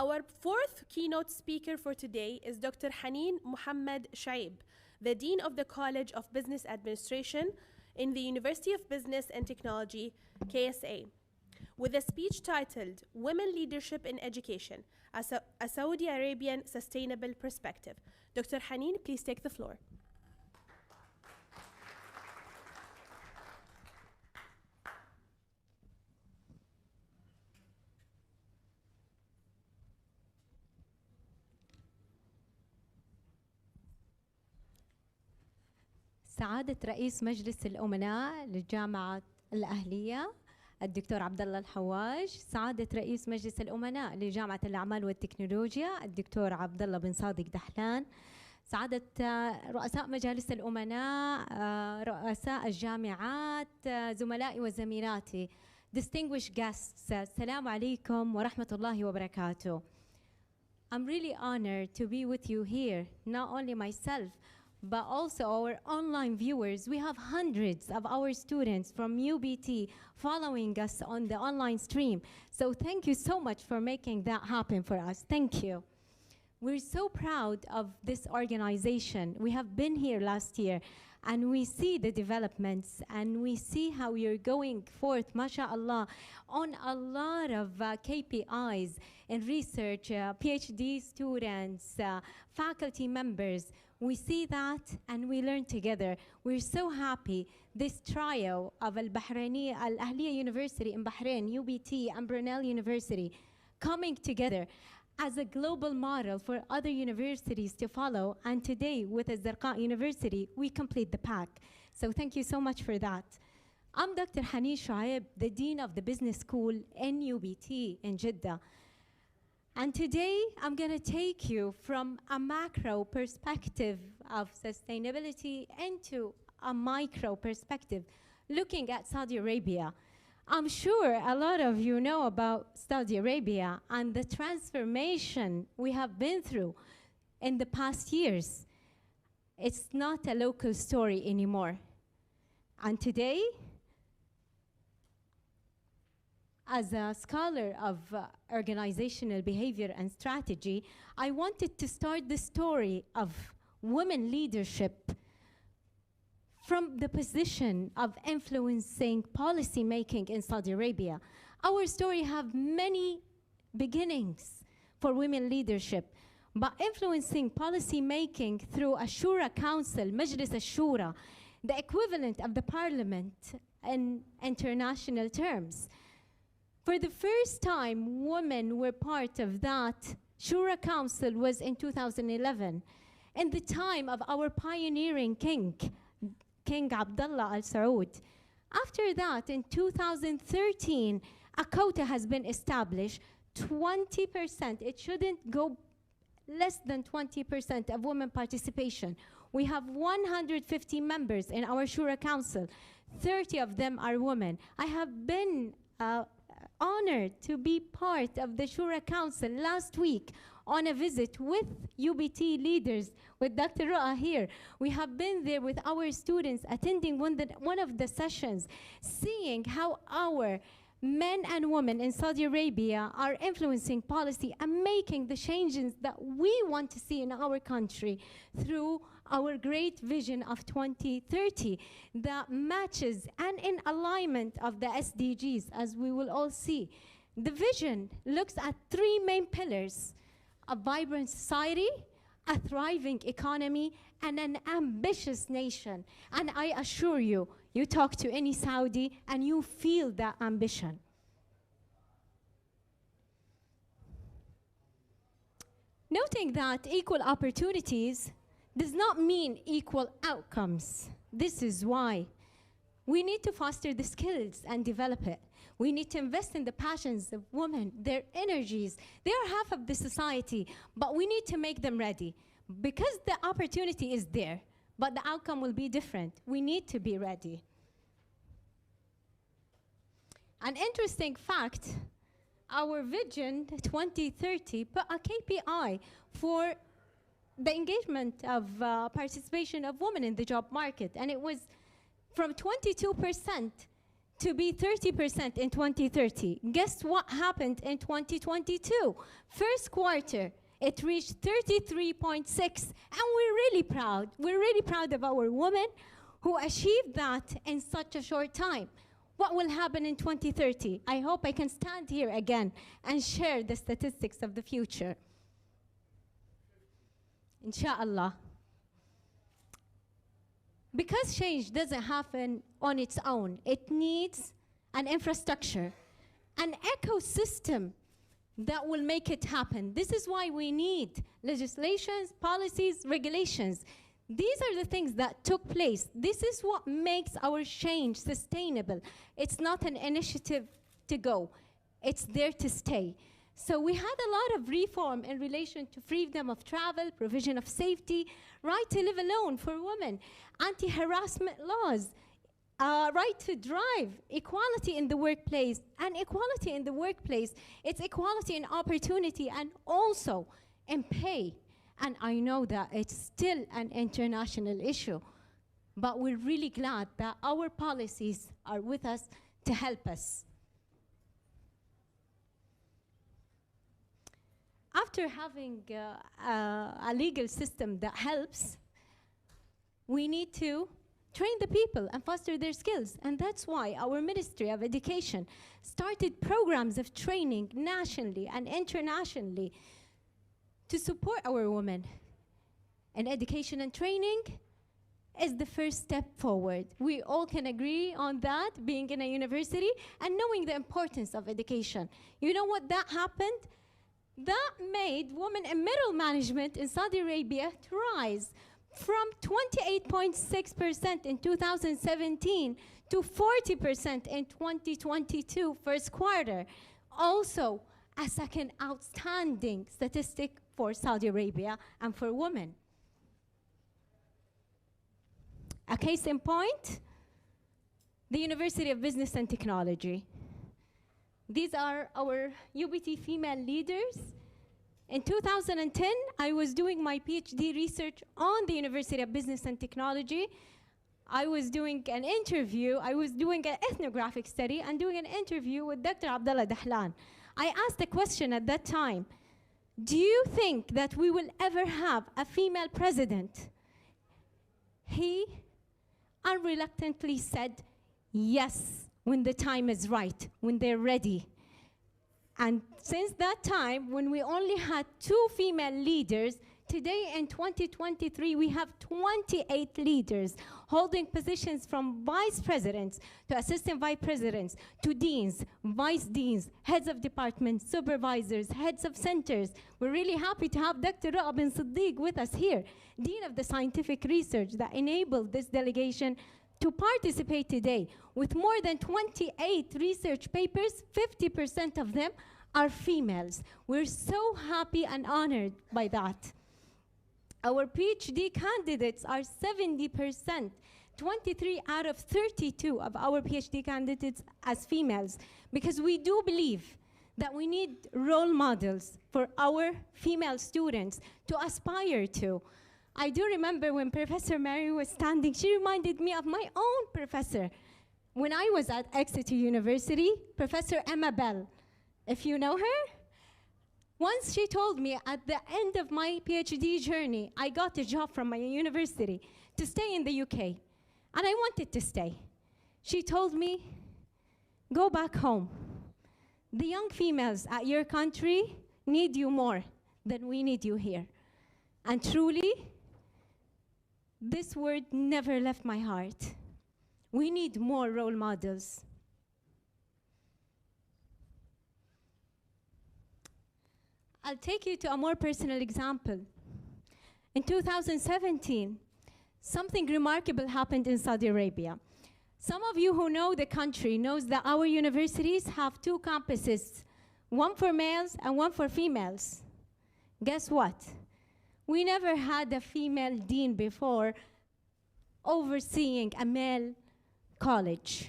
Our fourth keynote speaker for today is Dr. Haneen Muhammad Sha'ib, the Dean of the College of Business Administration in the University of Business and Technology, KSA, with a speech titled Women Leadership in Education, a Saudi Arabian Sustainable Perspective. Dr. Haneen, please take the floor. سعادة رئيس مجلس الأمناء للجامعة الأهلية الدكتور عبدالله الحواج، سعادة رئيس مجلس الأمناء لجامعة الأعمال والتكنولوجيا الدكتور عبدالله بن صادق دحلان، سعادة رؤساء مجالس الأمناء، رؤساء الجامعات، زملائي وزميلاتي، distinguished guests، السلام عليكم ورحمة الله وبركاته. I'm really honored to be with you here, not only myself, but also our online viewers. We have hundreds of our students from UBT following us on the online stream. So thank you so much for making that happen for us. Thank you. We're so proud of this organization. We have been here last year and we see the developments and we see how you're going forth, mashallah, on a lot of KPIs in research, PhD students, faculty members. We see that and we learn together. We're so happy this trio of Al-Bahraini, Al-Ahliya University in Bahrain, UBT, and Brunel University coming together as a global model for other universities to follow. And today with Al-Zarqa University, we complete the pack. So thank you so much for that. I'm Dr. Haneen Sha'ib, the Dean of the Business School in UBT in Jeddah. And today, I'm going to take you from a macro perspective of sustainability into a micro perspective, looking at Saudi Arabia. I'm sure a lot of you know about Saudi Arabia and the transformation we have been through in the past years. It's not a local story anymore. And today, as a scholar of organizational behavior and strategy, I wanted to start the story of women leadership from the position of influencing policy making in Saudi Arabia. Our story have many beginnings for women leadership, but influencing policy making through a Shura Council, Mejlis al-Shura, the equivalent of the parliament in international terms. For the first time, women were part of that Shura Council was in 2011, in the time of our pioneering king, King Abdullah Al Saud. After that, in 2013, a quota has been established, 20%. It shouldn't go less than 20% of women participation. We have 150 members in our Shura Council. 30 of them are women. I have been honored to be part of the Shura Council last week on a visit with UBT leaders, with Dr. Ru'a here. We have been there with our students attending one of the sessions, seeing how our men and women in Saudi Arabia are influencing policy and making the changes that we want to see in our country through our great vision of 2030 that matches and in alignment of the SDGs, as we will all see. The vision looks at three main pillars: a vibrant society, a thriving economy, and an ambitious nation. And I assure you, you talk to any Saudi and you feel that ambition. Noting that equal opportunities does not mean equal outcomes. This is why we need to foster the skills and develop it. We need to invest in the passions of women, their energies. They are half of the society, but we need to make them ready. Because the opportunity is there, but the outcome will be different. We need to be ready. An interesting fact, our vision 2030 put a KPI for the engagement of participation of women in the job market, and it was from 22% to be 30% in 2030. Guess what happened in 2022? First quarter, it reached 33.6, and we're really proud. We're really proud of our women who achieved that in such a short time. What will happen in 2030? I hope I can stand here again and share the statistics of the future. Inshallah. Because change doesn't happen on its own, it needs an infrastructure, an ecosystem that will make it happen. This is why we need legislations, policies, regulations. These are the things that took place. This is what makes our change sustainable. It's not an initiative to go. It's there to stay. So we had a lot of reform in relation to freedom of travel, provision of safety, right to live alone for women, anti-harassment laws, right to drive, equality in the workplace. And equality in the workplace, it's equality in opportunity and also in pay. And I know that it's still an international issue, but we're really glad that our policies are with us to help us. After having a legal system that helps, we need to train the people and foster their skills. And that's why our Ministry of Education started programs of training nationally and internationally to support our women. And education and training is the first step forward. We all can agree on that, being in a university and knowing the importance of education. You know what that happened? That made women in middle management in Saudi Arabia to rise from 28.6% in 2017 to 40% in 2022 first quarter. Also, a second outstanding statistic for Saudi Arabia and for women. A case in point, the University of Business and Technology. These are our UBT female leaders. In 2010, I was doing my PhD research on the University of Business and Technology. I was doing an interview, I was doing an ethnographic study and doing an interview with Dr. Abdullah Dahlan. I asked a question at that time, do you think that we will ever have a female president? He unreluctantly said, yes, when the time is right, when they're ready. And since that time, when we only had 2 female leaders, today in 2023, we have 28 leaders holding positions from vice presidents to assistant vice presidents to deans, vice deans, heads of departments, supervisors, heads of centers. We're really happy to have Dr. Ra'ab Siddiq with us here, Dean of the Scientific Research that enabled this delegation to participate today. With more than 28 research papers, 50% of them are females. We're so happy and honored by that. Our PhD candidates are 70%, 23 out of 32 of our PhD candidates as females, because we do believe that we need role models for our female students to aspire to. I do remember when Professor Mary was standing, she reminded me of my own professor. When I was at Exeter University, Professor Emma Bell, if you know her, once she told me at the end of my PhD journey, I got a job from my university to stay in the UK, and I wanted to stay. She told me, go back home. The young females at your country need you more than we need you here. And truly, this word never left my heart. We need more role models. I'll take you to a more personal example. In 2017, something remarkable happened in Saudi Arabia. Some of you who know the country knows that our universities have 2 campuses, one for males and one for females. Guess what? We never had a female dean before overseeing a male college.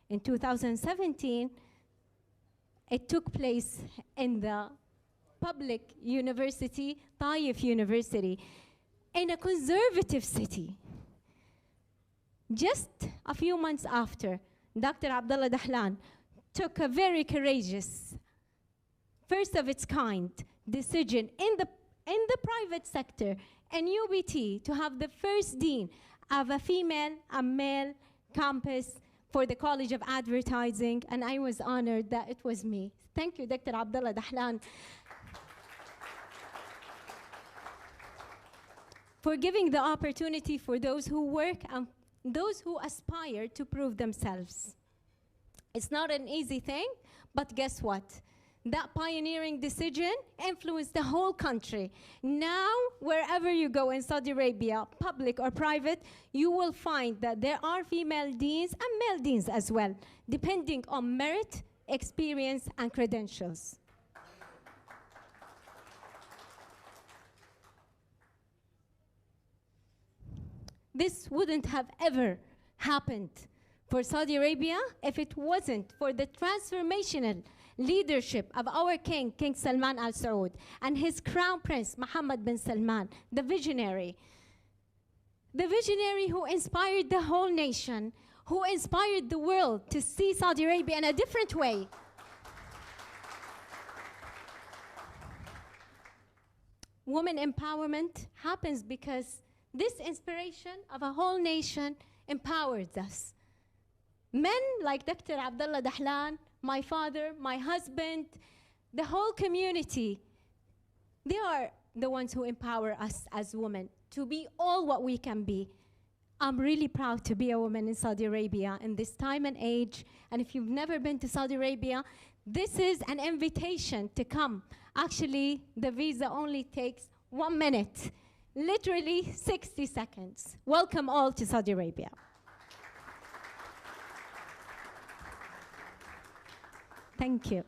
In 2017, it took place in the public university, Taif University, in a conservative city. Just a few months after, Dr. Abdullah Dahlan took a very courageous, first of its kind decision in the private sector in UBT to have the first dean of a female and male campus for the College of Advertising, and I was honored that it was me. Thank you, Dr. Abdullah Dahlan, for giving the opportunity for those who work and those who aspire to prove themselves. It's not an easy thing, but guess what? That pioneering decision influenced the whole country. Now, wherever you go in Saudi Arabia, public or private, you will find that there are female deans and male deans as well, depending on merit, experience, and credentials. This wouldn't have ever happened for Saudi Arabia if it wasn't for the transformational leadership of our king, King Salman Al Saud, and his crown prince, محمد bin Salman, the visionary who inspired the whole nation, who inspired the world to see Saudi Arabia in a different way. Women empowerment happens because this inspiration of a whole nation empowers us. Men like Dr. Abdullah Dahlan, my father, my husband, the whole community, they are the ones who empower us as women to be all what we can be. I'm really proud to be a woman in Saudi Arabia in this time and age. And if you've never been to Saudi Arabia, this is an invitation to come. Actually, the visa only takes 1 minute, literally 60 seconds. Welcome all to Saudi Arabia. Thank you.